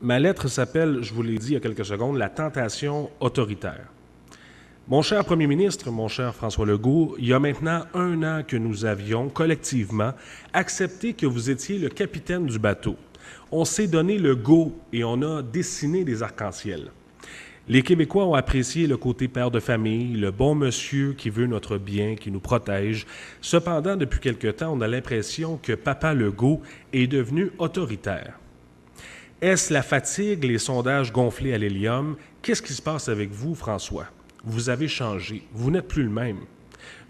Ma lettre s'appelle, je vous l'ai dit il y a quelques secondes, la tentation autoritaire. Mon cher Premier ministre, mon cher François Legault, il y a maintenant 1 an que nous avions, collectivement, accepté que vous étiez le capitaine du bateau. On s'est donné le go et on a dessiné des arcs-en-ciel. Les Québécois ont apprécié le côté père de famille, le bon monsieur qui veut notre bien, qui nous protège. Cependant, depuis quelque temps, on a l'impression que Papa Legault est devenu autoritaire. Est-ce la fatigue, les sondages gonflés à l'hélium? Qu'est-ce qui se passe avec vous, François? Vous avez changé. Vous n'êtes plus le même.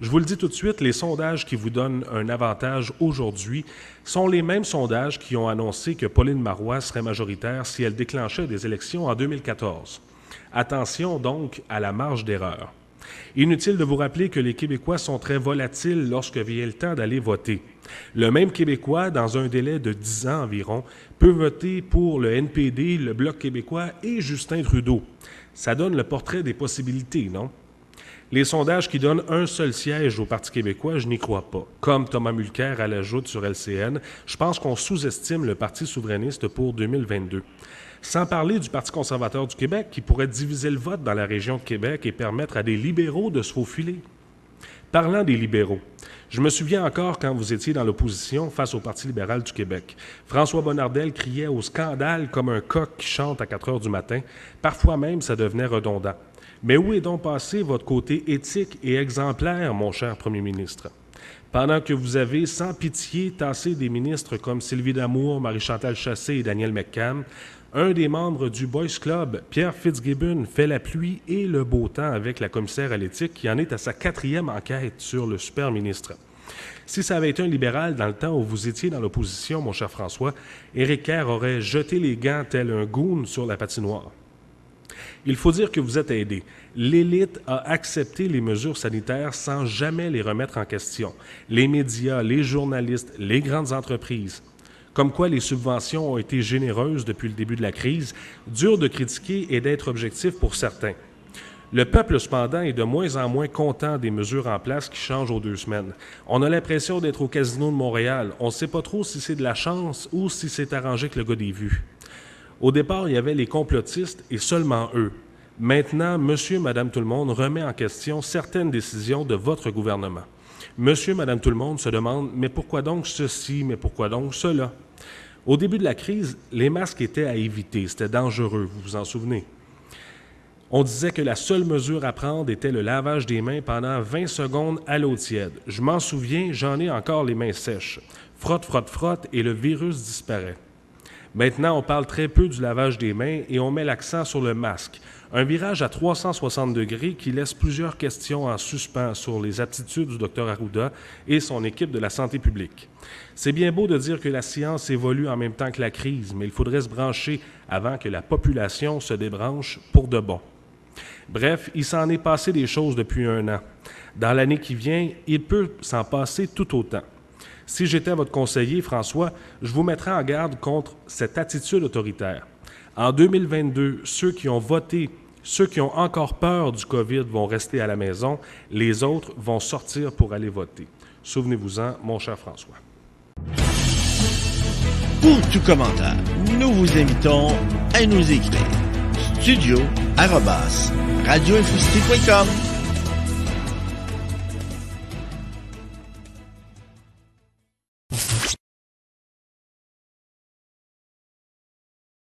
Je vous le dis tout de suite, les sondages qui vous donnent un avantage aujourd'hui sont les mêmes sondages qui ont annoncé que Pauline Marois serait majoritaire si elle déclenchait des élections en 2014. Attention donc à la marge d'erreur. Inutile de vous rappeler que les Québécois sont très volatiles lorsque vient le temps d'aller voter. Le même Québécois, dans un délai de 10 ans environ, peut voter pour le NPD, le Bloc québécois et Justin Trudeau. Ça donne le portrait des possibilités, non? Les sondages qui donnent un seul siège au Parti québécois, je n'y crois pas. Comme Thomas Mulcair à l'ajoute sur LCN, je pense qu'on sous-estime le Parti souverainiste pour 2022. Sans parler du Parti conservateur du Québec qui pourrait diviser le vote dans la région de Québec et permettre à des libéraux de se faufiler. Parlant des libéraux, je me souviens encore quand vous étiez dans l'opposition face au Parti libéral du Québec. François Bonnardel criait au scandale comme un coq qui chante à 4 heures du matin. Parfois même, ça devenait redondant. Mais où est donc passé votre côté éthique et exemplaire, mon cher Premier ministre? Pendant que vous avez, sans pitié, tassé des ministres comme Sylvie Damour, Marie-Chantal Chassé et Daniel McCann, un des membres du Boys Club, Pierre Fitzgibbon, fait la pluie et le beau temps avec la commissaire à l'éthique qui en est à sa 4e enquête sur le super ministre. Si ça avait été un libéral dans le temps où vous étiez dans l'opposition, mon cher François, Éric Kerr aurait jeté les gants tel un goon sur la patinoire. Il faut dire que vous êtes aidé. L'élite a accepté les mesures sanitaires sans jamais les remettre en question. Les médias, les journalistes, les grandes entreprises. Comme quoi les subventions ont été généreuses depuis le début de la crise, dur de critiquer et d'être objectif pour certains. Le peuple, cependant, est de moins en moins content des mesures en place qui changent aux 2 semaines. On a l'impression d'être au Casino de Montréal. On ne sait pas trop si c'est de la chance ou si c'est arrangé avec le gars des vues. Au départ, il y avait les complotistes et seulement eux. Maintenant, monsieur, madame, tout le monde remet en question certaines décisions de votre gouvernement. Monsieur, madame, tout le monde se demande « mais pourquoi donc ceci, mais pourquoi donc cela ?» Au début de la crise, les masques étaient à éviter, c'était dangereux, vous vous en souvenez. On disait que la seule mesure à prendre était le lavage des mains pendant 20 secondes à l'eau tiède. Je m'en souviens, j'en ai encore les mains sèches. Frotte, frotte, frotte et le virus disparaît. Maintenant, on parle très peu du lavage des mains et on met l'accent sur le masque. Un virage à 360 degrés qui laisse plusieurs questions en suspens sur les aptitudes du Dr Arruda et son équipe de la santé publique. C'est bien beau de dire que la science évolue en même temps que la crise, mais il faudrait se brancher avant que la population se débranche pour de bon. Bref, il s'en est passé des choses depuis 1 an. Dans l'année qui vient, il peut s'en passer tout autant. Si j'étais votre conseiller, François, je vous mettrais en garde contre cette attitude autoritaire. En 2022, ceux qui ont voté, ceux qui ont encore peur du COVID vont rester à la maison, les autres vont sortir pour aller voter. Souvenez-vous-en, mon cher François. Pour tout commentaire, nous vous invitons à nous écrire studio@radioinfocité.com.